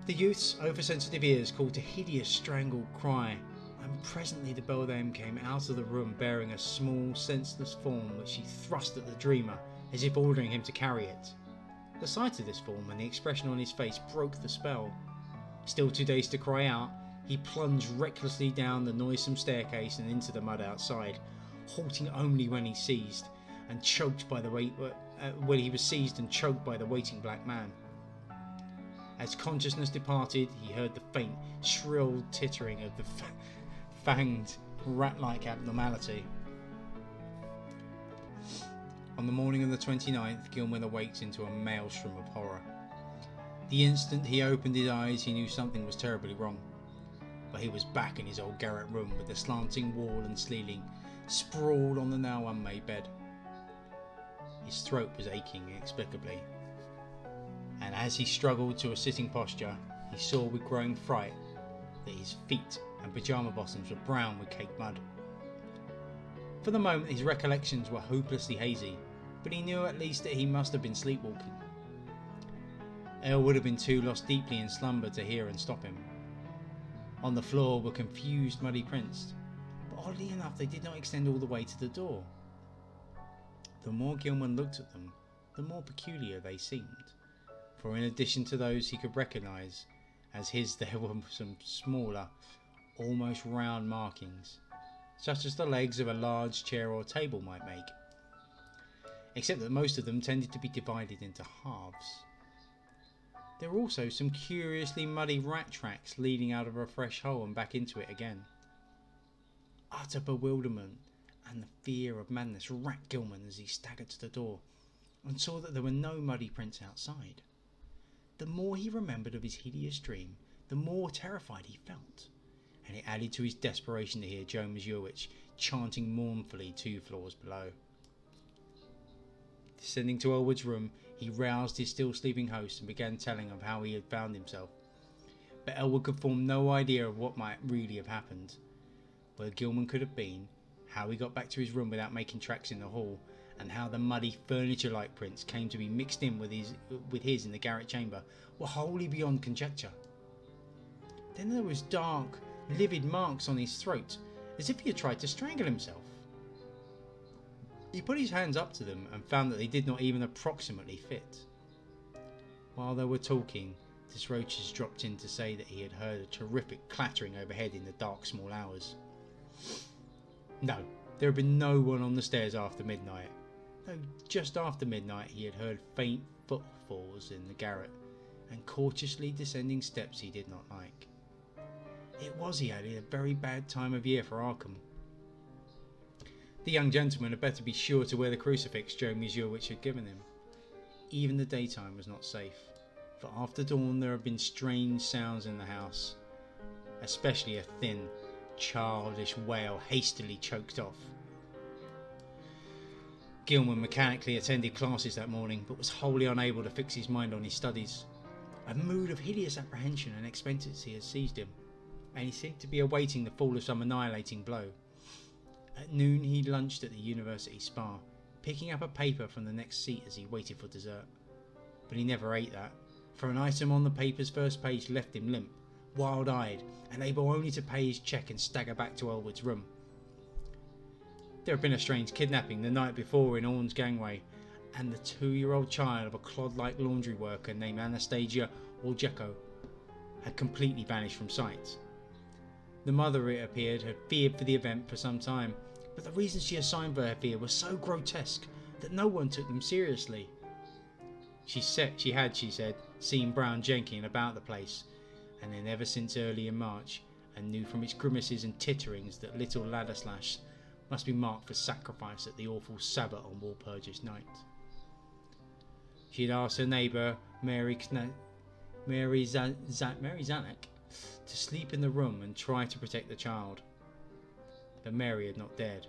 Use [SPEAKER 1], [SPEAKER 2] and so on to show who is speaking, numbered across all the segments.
[SPEAKER 1] The youth's oversensitive ears caught a hideous strangled cry, and presently the beldame came out of the room bearing a small, senseless form which she thrust at the dreamer as if ordering him to carry it. The sight of this form and the expression on his face broke the spell. Still too dazed to cry out, he plunged recklessly down the noisome staircase and into the mud outside, halting only when he seized and choked by the when he was seized and choked by the waiting black man. As consciousness departed, he heard the faint, shrill tittering of the fanged, rat-like abnormality. On the morning of the 29th, Gilman awaked into a maelstrom of horror. The instant he opened his eyes, he knew something was terribly wrong. But he was back in his old garret room with the slanting wall and ceiling, sprawled on the now unmade bed. His throat was aching inexplicably, and as he struggled to a sitting posture, he saw with growing fright that his feet and pyjama bottoms were brown with caked mud. For the moment his recollections were hopelessly hazy, but he knew at least that he must have been sleepwalking. Earl would have been too lost deeply in slumber to hear and stop him. On the floor were confused muddy prints, but oddly enough they did not extend all the way to the door. The more Gilman looked at them, the more peculiar they seemed, for in addition to those he could recognise as his, there were some smaller, almost round markings, such as the legs of a large chair or table might make, except that most of them tended to be divided into halves. There were also some curiously muddy rat tracks leading out of a fresh hole and back into it again. Utter bewilderment and the fear of madness racked Gilman as he staggered to the door and saw that there were no muddy prints outside. The more he remembered of his hideous dream, the more terrified he felt, and it added to his desperation to hear Joe Mazurewicz chanting mournfully 2 floors below. Descending to Elwood's room, he roused his still sleeping host and began telling of how he had found himself. But Elwood could form no idea of what might really have happened, where Gilman could have been, how he got back to his room without making tracks in the hall, and how the muddy furniture-like prints came to be mixed in with his in the garret chamber were wholly beyond conjecture. Then there was dark, livid marks on his throat, as if he had tried to strangle himself. He put his hands up to them and found that they did not even approximately fit. While they were talking, Desroches dropped in to say that he had heard a terrific clattering overhead in the dark small hours. No, there had been no one on the stairs after midnight, though just after midnight he had heard faint footfalls in the garret and cautiously descending steps he did not like. It was, he added, a very bad time of year for Arkham. The young gentleman had better be sure to wear the crucifix Joe Mazurewicz had given him. Even the daytime was not safe, for after dawn there had been strange sounds in the house, especially a thin, childish wail hastily choked off. Gilman mechanically attended classes that morning, but was wholly unable to fix his mind on his studies. A mood of hideous apprehension and expectancy had seized him, and he seemed to be awaiting the fall of some annihilating blow. At noon he lunched at the university spa, picking up a paper from the next seat as he waited for dessert. But he never ate that, for an item on the paper's first page left him limp, wild-eyed, and able only to pay his cheque and stagger back to Elwood's room. There had been a strange kidnapping the night before in Orne's gangway, and the 2-year-old child of a clod-like laundry worker named Anastasia Orjeko had completely vanished from sight. The mother, it appeared, had feared for the event for some time, but the reasons she assigned for her fear were so grotesque that no one took them seriously. She said, seen Brown Jenkins about the place, and then ever since early in March, and knew from its grimaces and titterings that little Ladderslash must be marked for sacrifice at the awful Sabbath on Walpurgis night. She had asked her neighbour, Mary Zanuck, to sleep in the room and try to protect the child, but Mary had not dared.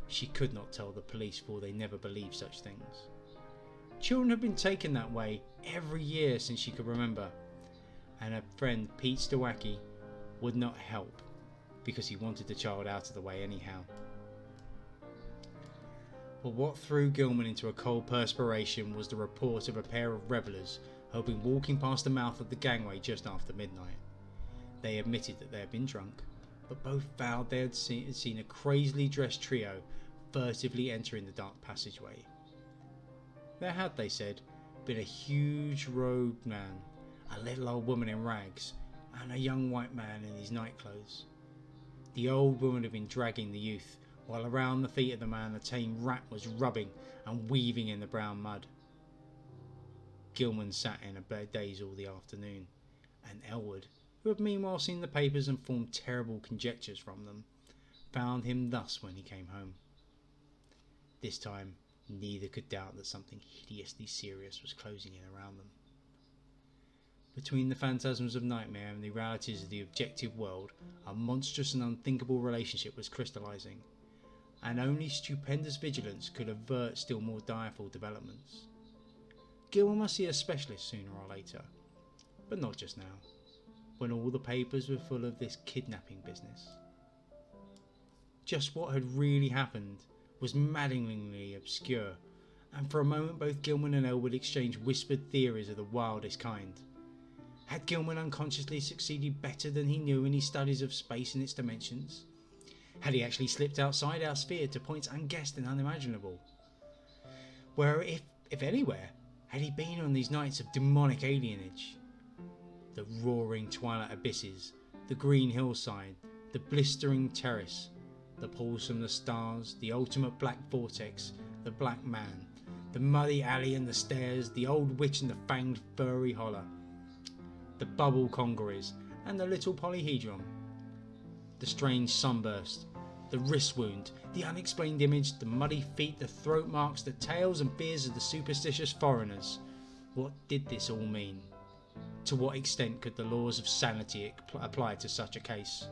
[SPEAKER 1] She could not tell the police, for they never believed such things. Children had been taken that way every year since she could remember, and her friend Pete Stawacki would not help because he wanted the child out of the way anyhow. But what threw Gilman into a cold perspiration was the report of a pair of revellers who had been walking past the mouth of the gangway just after midnight. They admitted that they had been drunk, but both vowed they had seen a crazily dressed trio furtively entering the dark passageway. There had, they said, been a huge robed man, a little old woman in rags, and a young white man in his nightclothes. The old woman had been dragging the youth, while around the feet of the man a tame rat was rubbing and weaving in the brown mud. Gilman sat in a daze all the afternoon, and Elwood, who had meanwhile seen the papers and formed terrible conjectures from them, found him thus when he came home. This time neither could doubt that something hideously serious was closing in around them. Between the phantasms of nightmare and the realities of the objective world, a monstrous and unthinkable relationship was crystallizing, and only stupendous vigilance could avert still more direful developments. Gilman must see a specialist sooner or later, but not just now, when all the papers were full of this kidnapping business. Just what had really happened was maddeningly obscure, and for a moment both Gilman and Elwood exchanged whispered theories of the wildest kind. Had Gilman unconsciously succeeded better than he knew in his studies of space and its dimensions? Had he actually slipped outside our sphere to points unguessed and unimaginable? Where, if anywhere, had he been on these nights of demonic alienage? The roaring twilight abysses, the green hillside, the blistering terrace, the pools from the stars, the ultimate black vortex, the black man, the muddy alley and the stairs, the old witch and the fanged furry holler, the bubble congeries and the little polyhedron, the strange sunburst, the wrist wound, the unexplained image, the muddy feet, the throat marks, the tales and fears of the superstitious foreigners. What did this all mean? To what extent could the laws of sanity apply to such a case?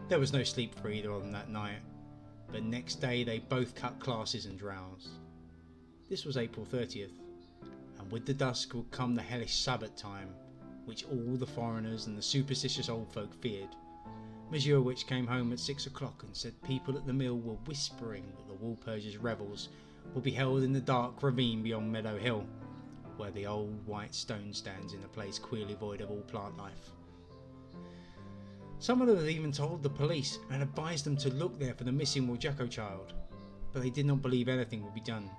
[SPEAKER 1] There was no sleep for either of them that night, but next day they both cut classes and drowsed. This was April 30th, and with the dusk would come the hellish Sabbath time, which all the foreigners and the superstitious old folk feared. Monsieur Witch came home at 6 o'clock and said people at the mill were whispering that the Walpurgis' revels would be held in the dark ravine beyond Meadow Hill, where the old white stone stands in a place queerly void of all plant life. Some of them had even told the police and advised them to look there for the missing Waljako child, but they did not believe anything would be done.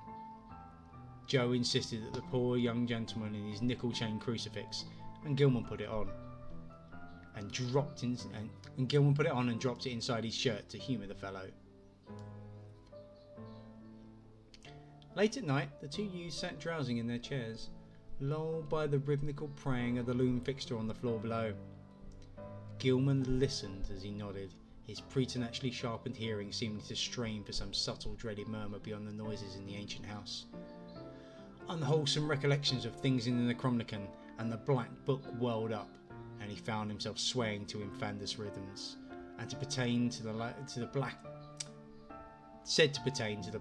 [SPEAKER 1] Joe insisted that the poor young gentleman in his nickel chain crucifix, and Gilman put it on, and dropped it inside his shirt to humour the fellow. Late at night, the two youths sat drowsing in their chairs, lulled by the rhythmical praying of the loom fixture on the floor below. Gilman listened as he nodded, his preternaturally sharpened hearing seeming to strain for some subtle dreaded murmur beyond the noises in the ancient house. Unwholesome recollections of things in the Necronomicon and the Black Book welled up, and he found himself swaying to infandous rhythms, and to pertain to the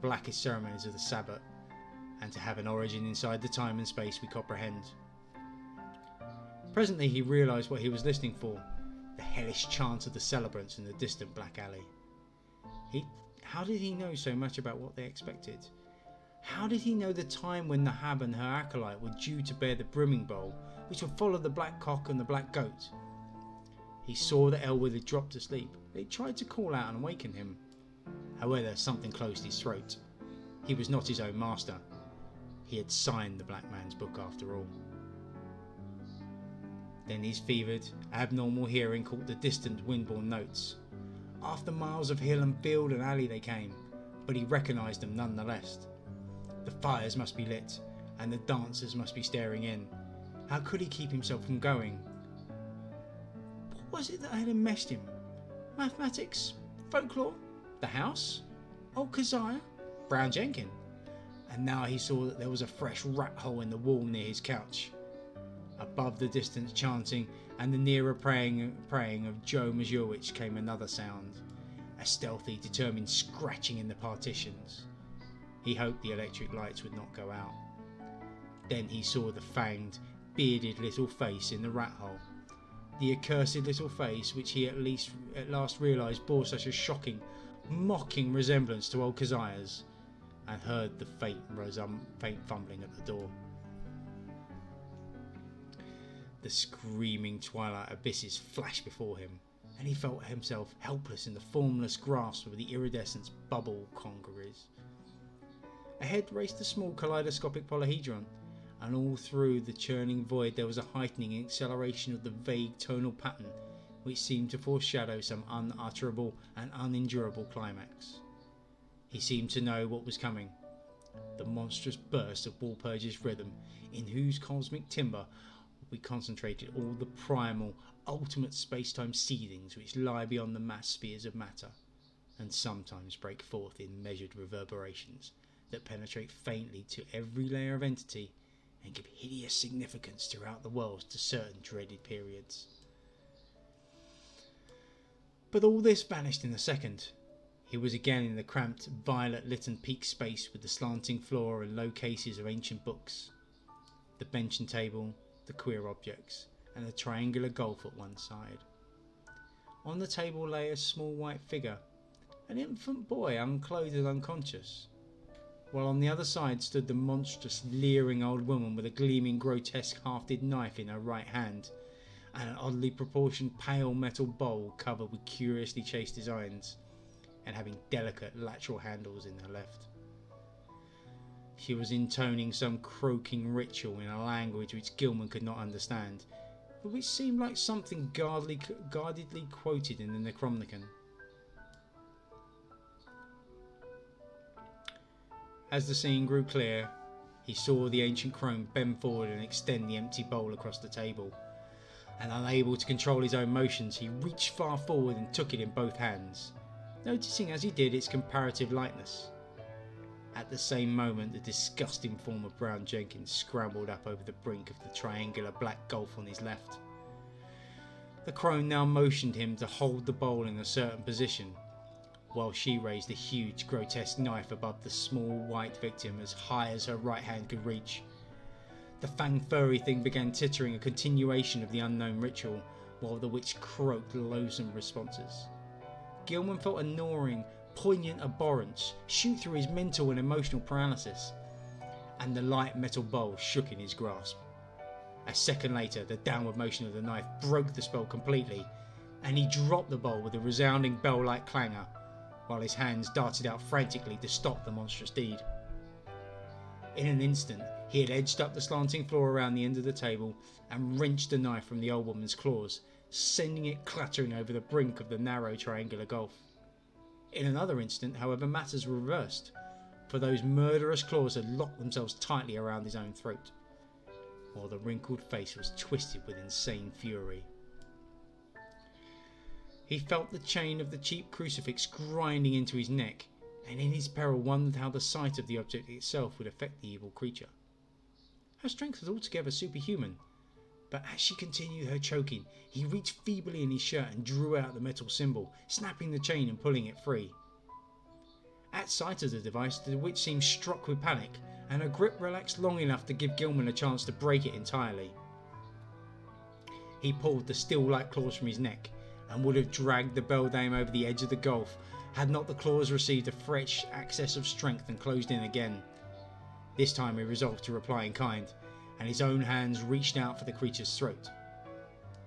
[SPEAKER 1] blackest ceremonies of the Sabbath, and to have an origin inside the time and space we comprehend. Presently he realised what he was listening for, the hellish chant of the celebrants in the distant black alley. How did he know so much about what they expected? How did he know the time when Nahab and her acolyte were due to bear the brimming bowl, which would follow the black cock and the black goat? He saw that Elwood had dropped asleep. They tried to call out and awaken him. However, something closed his throat. He was not his own master. He had signed the black man's book after all. Then his fevered, abnormal hearing caught the distant wind-borne notes. After miles of hill and field and alley they came, but he recognised them nonetheless. The fires must be lit, and the dancers must be staring in. How could he keep himself from going? What was it that had enmeshed him? Mathematics? Folklore? The house? Old Keziah? Brown Jenkin? And now he saw that there was a fresh rat hole in the wall near his couch. Above the distant chanting and the nearer praying of Joe Mazurewicz came another sound, a stealthy, determined scratching in the partitions. He hoped the electric lights would not go out. Then he saw the fanged, bearded little face in the rat hole, the accursed little face which he at last realised bore such a shocking, mocking resemblance to old Keziah's, and heard the faint fumbling at the door. The screaming twilight abysses flashed before him, and he felt himself helpless in the formless grasp of the iridescent bubble conquerors. Ahead raced a small kaleidoscopic polyhedron, and all through the churning void there was a heightening acceleration of the vague tonal pattern which seemed to foreshadow some unutterable and unendurable climax. He seemed to know what was coming, the monstrous burst of Walpurgis rhythm, in whose cosmic timbre will be concentrated all the primal, ultimate space-time seethings which lie beyond the mass spheres of matter, and sometimes break forth in measured reverberations that penetrate faintly to every layer of entity and give hideous significance throughout the world to certain dreaded periods. But all this vanished in a second. He was again in the cramped, violet-lit and peaked space with the slanting floor and low cases of ancient books, the bench and table, the queer objects, and a triangular gulf at one side. On the table lay a small white figure, an infant boy unclothed and unconscious, while on the other side stood the monstrous, leering old woman with a gleaming, grotesque, half-dead knife in her right hand, and an oddly proportioned pale metal bowl covered with curiously chased designs, and having delicate lateral handles in her left. She was intoning some croaking ritual in a language which Gilman could not understand, but which seemed like something guardedly quoted in the Necronomicon. As the scene grew clear, he saw the ancient crone bend forward and extend the empty bowl across the table, and unable to control his own motions, he reached far forward and took it in both hands, noticing as he did its comparative lightness. At the same moment, the disgusting form of Brown Jenkins scrambled up over the brink of the triangular black gulf on his left. The crone now motioned him to hold the bowl in a certain position, while she raised a huge, grotesque knife above the small white victim as high as her right hand could reach. The fang-furry thing began tittering a continuation of the unknown ritual, while the witch croaked loathsome responses. Gilman felt a gnawing, poignant abhorrence shoot through his mental and emotional paralysis, and the light metal bowl shook in his grasp. A second later, the downward motion of the knife broke the spell completely, and he dropped the bowl with a resounding bell-like clangor, while his hands darted out frantically to stop the monstrous deed. In an instant, he had edged up the slanting floor around the end of the table and wrenched the knife from the old woman's claws, sending it clattering over the brink of the narrow triangular gulf. In another instant, however, matters were reversed, for those murderous claws had locked themselves tightly around his own throat, while the wrinkled face was twisted with insane fury. He felt the chain of the cheap crucifix grinding into his neck, and in his peril wondered how the sight of the object itself would affect the evil creature. Her strength was altogether superhuman, but as she continued her choking, he reached feebly in his shirt and drew out the metal symbol, snapping the chain and pulling it free. At sight of the device, the witch seemed struck with panic, and her grip relaxed long enough to give Gilman a chance to break it entirely. He pulled the steel-like claws from his neck, and would have dragged the beldame over the edge of the gulf had not the claws received a fresh access of strength and closed in again. This time he resolved to reply in kind, and his own hands reached out for the creature's throat.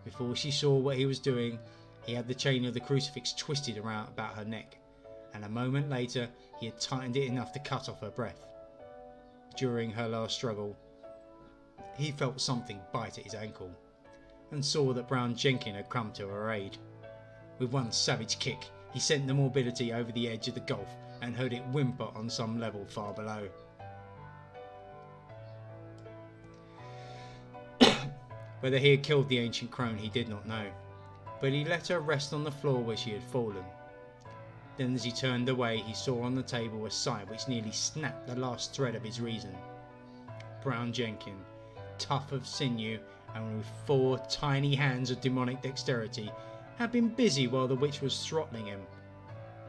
[SPEAKER 1] Before she saw what he was doing, he had the chain of the crucifix twisted around about her neck, and a moment later he had tightened it enough to cut off her breath. During her last struggle, he felt something bite at his ankle, and saw that Brown Jenkins had come to her aid. With one savage kick, he sent the morbidity over the edge of the gulf and heard it whimper on some level far below. Whether he had killed the ancient crone he did not know, but he let her rest on the floor where she had fallen. Then as he turned away, he saw on the table a sight which nearly snapped the last thread of his reason. Brown Jenkins, tough of sinew and with 4 tiny hands of demonic dexterity, had been busy while the witch was throttling him,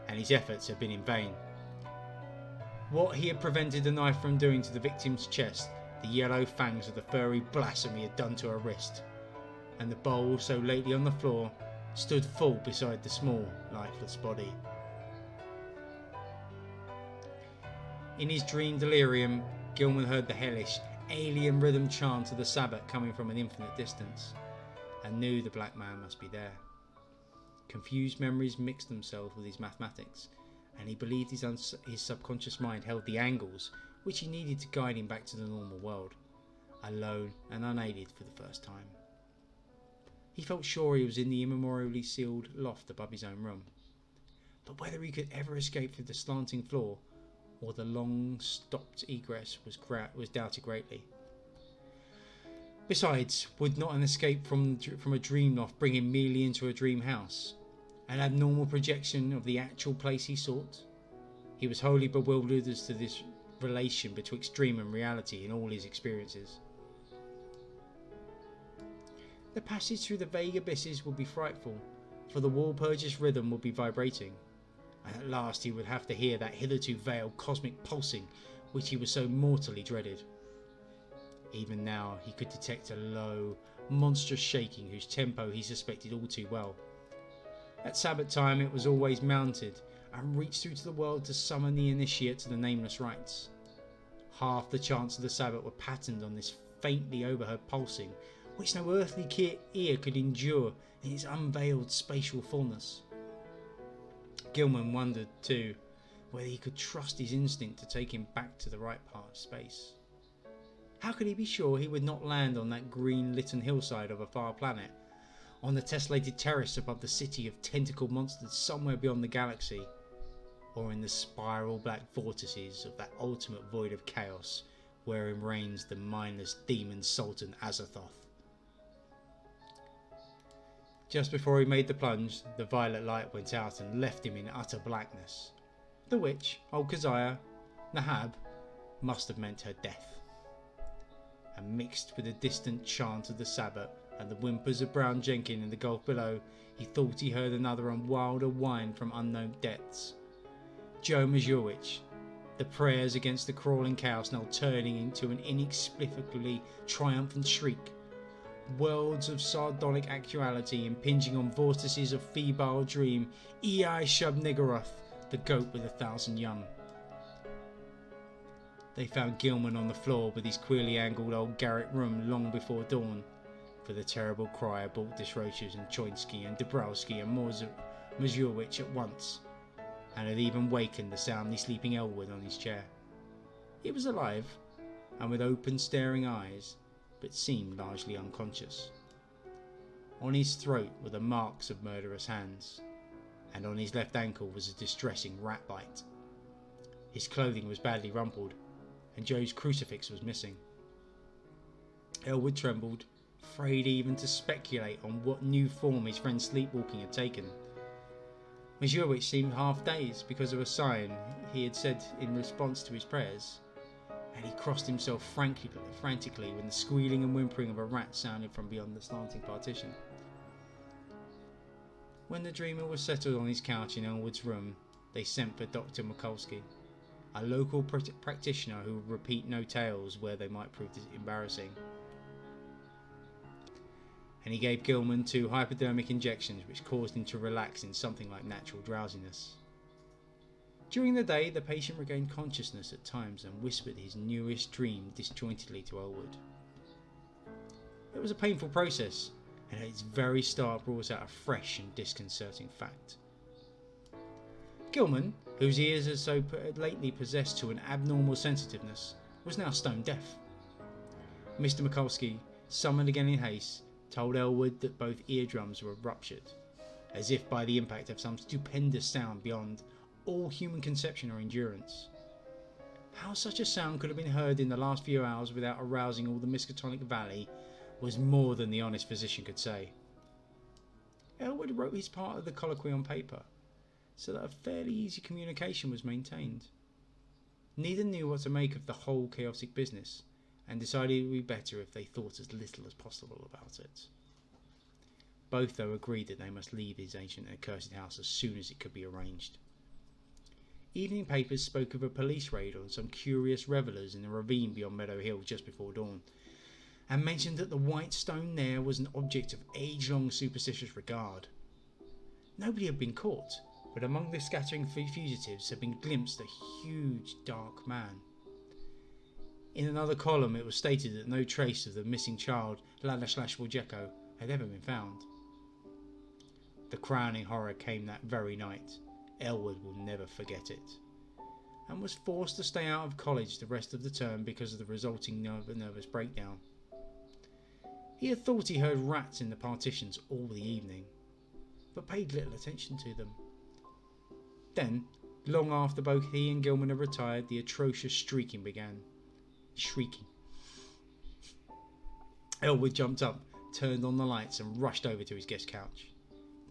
[SPEAKER 1] and his efforts had been in vain. What he had prevented the knife from doing to the victim's chest, the yellow fangs of the furry blasphemy had done to her wrist, and the bowl, so lately on the floor, stood full beside the small, lifeless body. In his dream delirium, Gilman heard the hellish, alien rhythm chant of the Sabbath coming from an infinite distance, and knew the black man must be there. Confused memories mixed themselves with his mathematics, and he believed his subconscious mind held the angles which he needed to guide him back to the normal world, alone and unaided for the first time. He felt sure he was in the immemorially sealed loft above his own room, but whether he could ever escape through the slanting floor or the long stopped egress was doubted greatly. Besides, would not an escape from a dream loft bring him merely into a dream house, an abnormal projection of the actual place he sought? He was wholly bewildered as to this relation betwixt dream and reality in all his experiences. The passage through the vague abysses would be frightful, for the Walpurgis rhythm would be vibrating, and at last he would have to hear that hitherto veiled cosmic pulsing which he was so mortally dreaded. Even now he could detect a low, monstrous shaking whose tempo he suspected all too well. At Sabbath time it was always mounted, and reached through to the world to summon the initiate to the nameless rites. Half the chants of the Sabbath were patterned on this faintly overheard pulsing, which no earthly ear could endure in its unveiled spatial fullness. Gilman wondered, too, whether he could trust his instinct to take him back to the right part of space. How could he be sure he would not land on that green-litten hillside of a far planet, on the tessellated terrace above the city of tentacled monsters somewhere beyond the galaxy, or in the spiral black vortices of that ultimate void of chaos wherein reigns the mindless demon Sultan Azathoth? Just before he made the plunge, the violet light went out and left him in utter blackness, the which old Keziah, Nahab, must have meant her death. And mixed with the distant chant of the Sabbath and the whimpers of Brown Jenkin in the gulf below, he thought he heard another and wilder whine from unknown depths. Joe Mazurewicz, the prayers against the crawling chaos now turning into an inexplicably triumphant shriek. Worlds of sardonic actuality impinging on vortices of febile dream. Ei Shub Niggurath, the goat with 1,000 young. They found Gilman on the floor with his queerly angled old garret room long before dawn, for the terrible cry brought Desroches and Choinsky and Dabrowski and Mazurewicz at once, and had even wakened the soundly sleeping Elwood on his chair. He was alive, and with open staring eyes, but seemed largely unconscious. On his throat were the marks of murderous hands, and on his left ankle was a distressing rat bite. His clothing was badly rumpled, and Joe's crucifix was missing. Elwood trembled, afraid even to speculate on what new form his friend's sleepwalking had taken. Mazurewicz seemed half dazed because of a sign he had said in response to his prayers, and he crossed himself frantically when the squealing and whimpering of a rat sounded from beyond the slanting partition. When the dreamer was settled on his couch in Elwood's room, they sent for Dr. Mikulski, a local practitioner who would repeat no tales where they might prove embarrassing. And he gave Gilman 2 hypodermic injections which caused him to relax in something like natural drowsiness. During the day, the patient regained consciousness at times and whispered his newest dream disjointedly to Elwood. It was a painful process, and at its very start brought out a fresh and disconcerting fact. Gilman, whose ears had so lately possessed to an abnormal sensitiveness, was now stone deaf. Mr. Mikulski, summoned again in haste, told Elwood that both eardrums were ruptured, as if by the impact of some stupendous sound beyond all human conception or endurance. How such a sound could have been heard in the last few hours without arousing all the Miskatonic Valley was more than the honest physician could say. Elwood wrote his part of the colloquy on paper, so that a fairly easy communication was maintained. Neither knew what to make of the whole chaotic business, and decided it would be better if they thought as little as possible about it. Both, though, agreed that they must leave his ancient and accursed house as soon as it could be arranged. Evening papers spoke of a police raid on some curious revellers in a ravine beyond Meadow Hill just before dawn, and mentioned that the white stone there was an object of age-long superstitious regard. Nobody had been caught, but among the scattering fugitives had been glimpsed a huge dark man. In another column it was stated that no trace of the missing child, Ladaslash Woljeko, had ever been found. The crowning horror came that very night. Elwood will never forget it, and was forced to stay out of college the rest of the term because of the resulting nervous breakdown. He had thought he heard rats in the partitions all the evening, but paid little attention to them. Then, long after both he and Gilman had retired, the atrocious shrieking began. Elwood jumped up, turned on the lights and rushed over to his guest couch.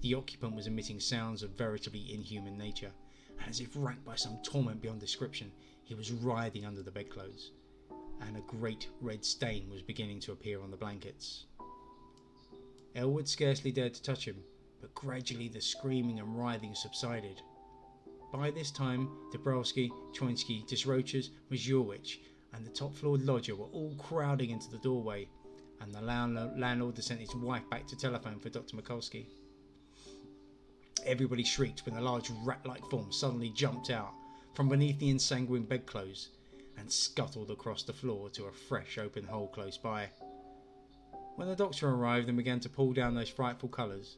[SPEAKER 1] The occupant was emitting sounds of veritably inhuman nature, and as if racked by some torment beyond description, he was writhing under the bedclothes, and a great red stain was beginning to appear on the blankets. Elwood scarcely dared to touch him, but gradually the screaming and writhing subsided. By this time, Dabrowski, Choinsky, Disrochers, Mazurewicz, and the top-floor lodger were all crowding into the doorway, and the landlord sent his wife back to telephone for Dr. Mikulski. Everybody shrieked when a large rat-like form suddenly jumped out from beneath the ensanguined bedclothes and scuttled across the floor to a fresh open hole close by. When the doctor arrived and began to pull down those frightful covers,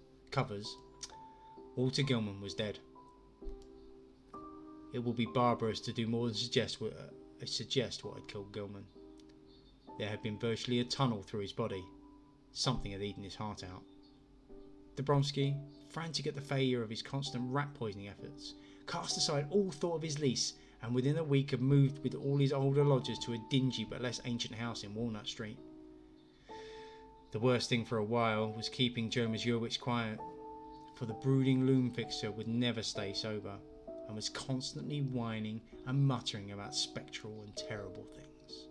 [SPEAKER 1] Walter Gilman was dead. It would be barbarous to do more than suggest what had killed Gilman. There had been virtually a tunnel through his body. Something had eaten his heart out. Dabrowski, frantic at the failure of his constant rat poisoning efforts, cast aside all thought of his lease and within a week had moved with all his older lodgers to a dingy but less ancient house in Walnut Street. The worst thing for a while was keeping Joe Mazurewicz quiet, for the brooding loom fixer would never stay sober and was constantly whining and muttering about spectral and terrible things.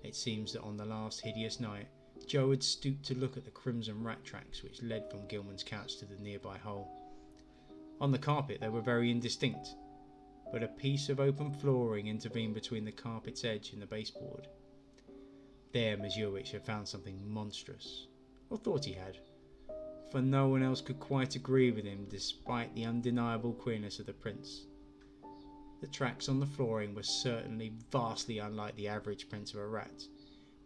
[SPEAKER 1] It seems that on the last hideous night, Joe had stooped to look at the crimson rat tracks which led from Gilman's couch to the nearby hole. On the carpet they were very indistinct, but a piece of open flooring intervened between the carpet's edge and the baseboard. There Mazurewicz had found something monstrous, or thought he had, for no one else could quite agree with him despite the undeniable queerness of the prints. The tracks on the flooring were certainly vastly unlike the average prints of a rat,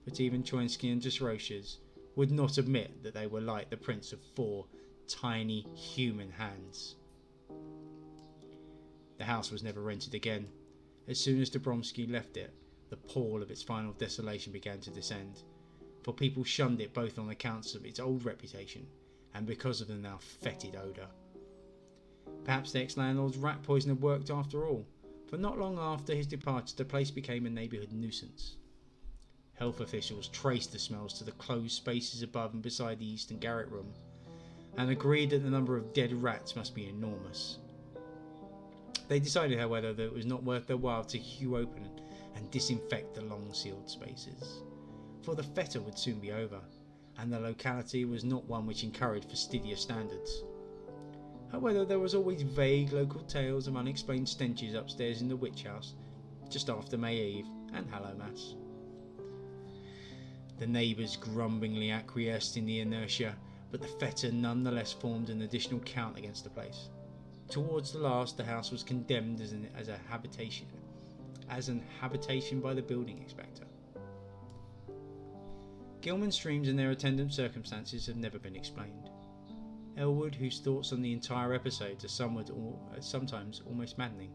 [SPEAKER 1] but even Choinsky and Disrochers would not admit that they were like the prints of 4 tiny human hands. The house was never rented again. As soon as Dabrowski left it, the pall of its final desolation began to descend, for people shunned it both on account of its old reputation and because of the now fetid odour. Perhaps the ex-landlord's rat poison had worked after all, for not long after his departure the place became a neighbourhood nuisance. Health officials traced the smells to the closed spaces above and beside the eastern garret room, and agreed that the number of dead rats must be enormous. They decided, however, that it was not worth their while to hew open and disinfect the long-sealed spaces, for the feta would soon be over, and the locality was not one which encouraged fastidious standards. However, there was always vague local tales of unexplained stenches upstairs in the witch house, just after May Eve and Hallowmas. The neighbours grumblingly acquiesced in the inertia, but the feta nonetheless formed an additional count against the place. Towards the last, the house was condemned as an habitation by the building inspector. Gilman's dreams and their attendant circumstances have never been explained. Elwood, whose thoughts on the entire episode are sometimes almost maddening,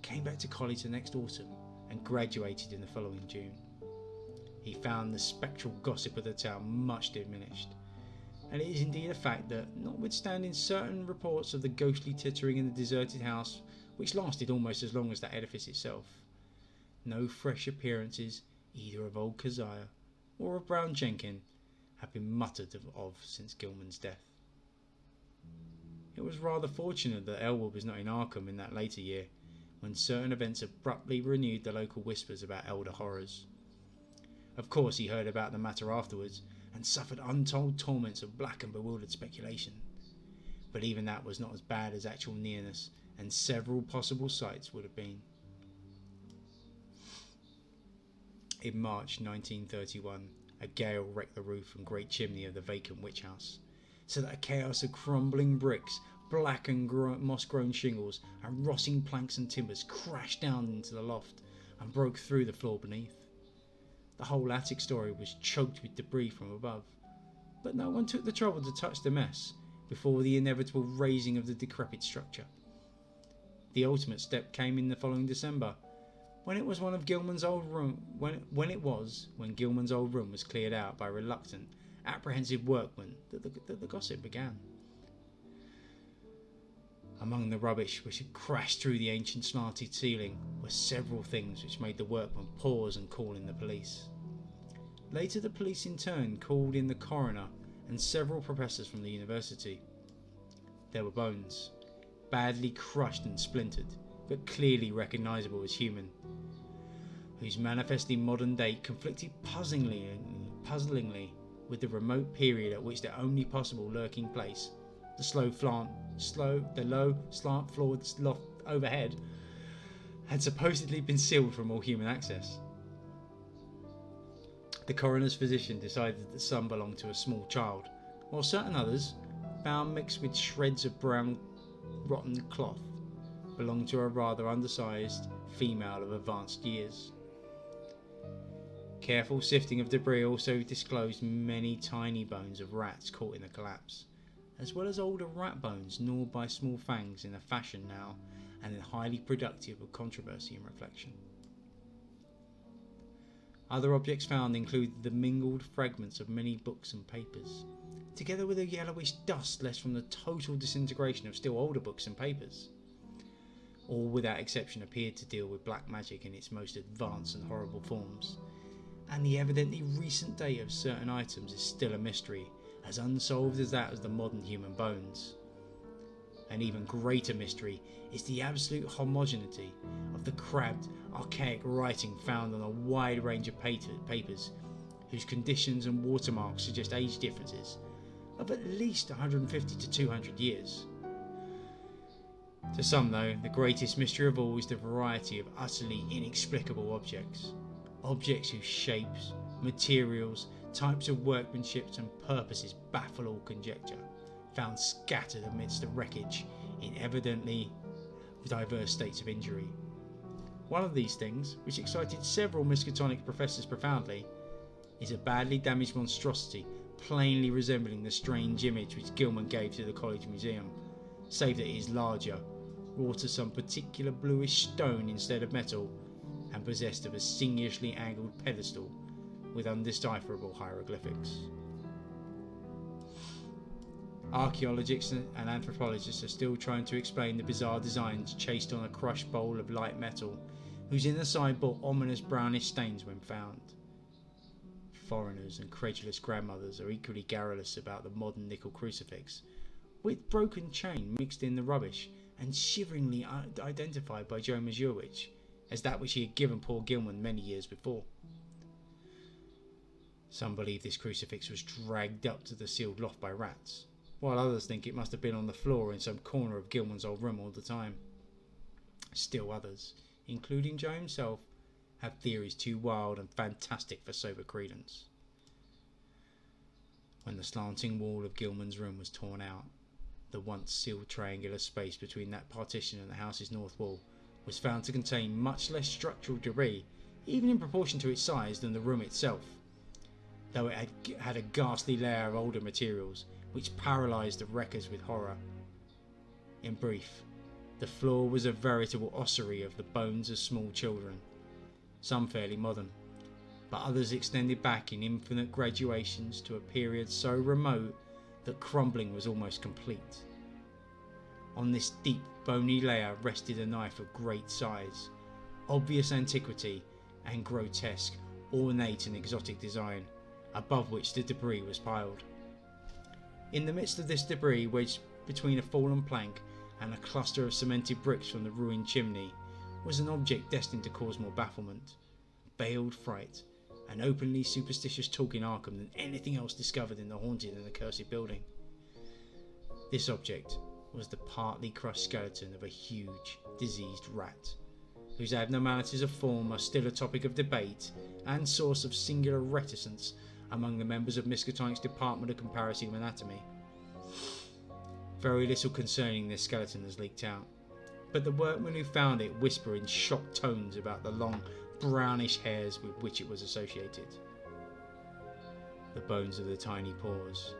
[SPEAKER 1] came back to college the next autumn and graduated in the following June. He found the spectral gossip of the town much diminished, and it is indeed a fact that, notwithstanding certain reports of the ghostly tittering in the deserted house, which lasted almost as long as that edifice itself, no fresh appearances either of old Keziah or of Brown Jenkin have been muttered of since Gilman's death. It was rather fortunate that Elwood was not in Arkham in that later year, when certain events abruptly renewed the local whispers about elder horrors. Of course he heard about the matter afterwards, and suffered untold torments of black and bewildered speculation. But even that was not as bad as actual nearness, and several possible sites would have been. In March 1931, a gale wrecked the roof and great chimney of the vacant witch house, so that a chaos of crumbling bricks, black and moss-grown shingles, and rotting planks and timbers crashed down into the loft, and broke through the floor beneath. The whole attic story was choked with debris from above, but no one took the trouble to touch the mess before the inevitable razing of the decrepit structure. The ultimate step came in the following December, when Gilman's old room was cleared out by reluctant, apprehensive workmen that the gossip began. Among the rubbish which had crashed through the ancient slanted ceiling were several things which made the workmen pause and call in the police. Later, the police in turn called in the coroner and several professors from the university. There were bones, badly crushed and splintered, but clearly recognisable as human, whose manifestly modern date conflicted puzzlingly with the remote period at which their only possible lurking place, the low slant floored loft overhead, had supposedly been sealed from all human access. The coroner's physician decided that some belonged to a small child, while certain others, found mixed with shreds of brown rotten cloth, belonged to a rather undersized female of advanced years. Careful sifting of debris also disclosed many tiny bones of rats caught in the collapse, as well as older rat bones gnawed by small fangs in a fashion now and then highly productive of controversy and reflection. Other objects found included the mingled fragments of many books and papers, together with a yellowish dust left from the total disintegration of still older books and papers. All without exception appeared to deal with black magic in its most advanced and horrible forms, and the evidently recent date of certain items is still a mystery, as unsolved as that of the modern human bones. An even greater mystery is the absolute homogeneity of the crabbed, archaic writing found on a wide range of papers, whose conditions and watermarks suggest age differences of at least 150 to 200 years. To some, though, the greatest mystery of all is the variety of utterly inexplicable objects whose shapes, materials, types of workmanship and purposes baffle all conjecture, found scattered amidst the wreckage in evidently diverse states of injury. One of these things, which excited several Miskatonic professors profoundly, is a badly damaged monstrosity plainly resembling the strange image which Gilman gave to the college museum, save that it is larger, wrought of some particular bluish stone instead of metal, and possessed of a singularly angled pedestal with undecipherable hieroglyphics. Archaeologists and anthropologists are still trying to explain the bizarre designs chased on a crushed bowl of light metal, whose inner side bore ominous brownish stains when found. Foreigners and credulous grandmothers are equally garrulous about the modern nickel crucifix, with broken chain mixed in the rubbish and shiveringly identified by Joe Mazurewicz as that which he had given poor Gilman many years before. Some believe this crucifix was dragged up to the sealed loft by rats, while others think it must have been on the floor in some corner of Gilman's old room all the time. Still others, including Joe himself, have theories too wild and fantastic for sober credence. When the slanting wall of Gilman's room was torn out, the once sealed triangular space between that partition and the house's north wall was found to contain much less structural debris, even in proportion to its size, than the room itself, though it had a ghastly layer of older materials which paralysed the wreckers with horror. In brief, the floor was a veritable ossuary of the bones of small children, some fairly modern, but others extended back in infinite graduations to a period so remote that crumbling was almost complete. On this deep bony layer rested a knife of great size, obvious antiquity and grotesque, ornate and exotic design, above which the debris was piled. In the midst of this debris, wedged between a fallen plank and a cluster of cemented bricks from the ruined chimney, was an object destined to cause more bafflement, veiled fright, and openly superstitious talk in Arkham than anything else discovered in the haunted and accursed building. This object was the partly crushed skeleton of a huge, diseased rat, whose abnormalities of form are still a topic of debate and source of singular reticence among the members of Miskatonic's Department of Comparative Anatomy. Very little concerning this skeleton has leaked out, but the workmen who found it whisper in shocked tones about the long, brownish hairs with which it was associated. The bones of the tiny paws,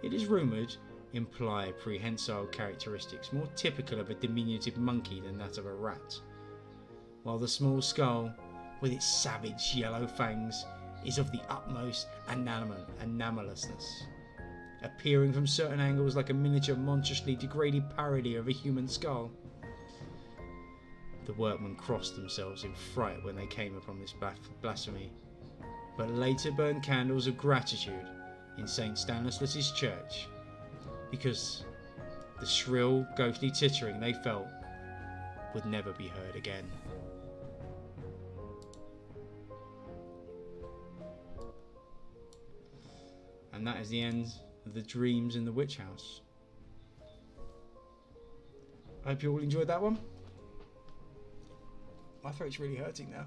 [SPEAKER 1] it is rumoured, imply prehensile characteristics more typical of a diminutive monkey than that of a rat, while the small skull, with its savage yellow fangs, is of the utmost anomalousness, appearing from certain angles like a miniature monstrously degraded parody of a human skull. The workmen crossed themselves in fright when they came upon this blasphemy, but later burned candles of gratitude in St. Stanislas's church, because the shrill, ghostly tittering they felt would never be heard again. And that is the end of the Dreams in the Witch House. I hope you all enjoyed that one. My throat's really hurting now.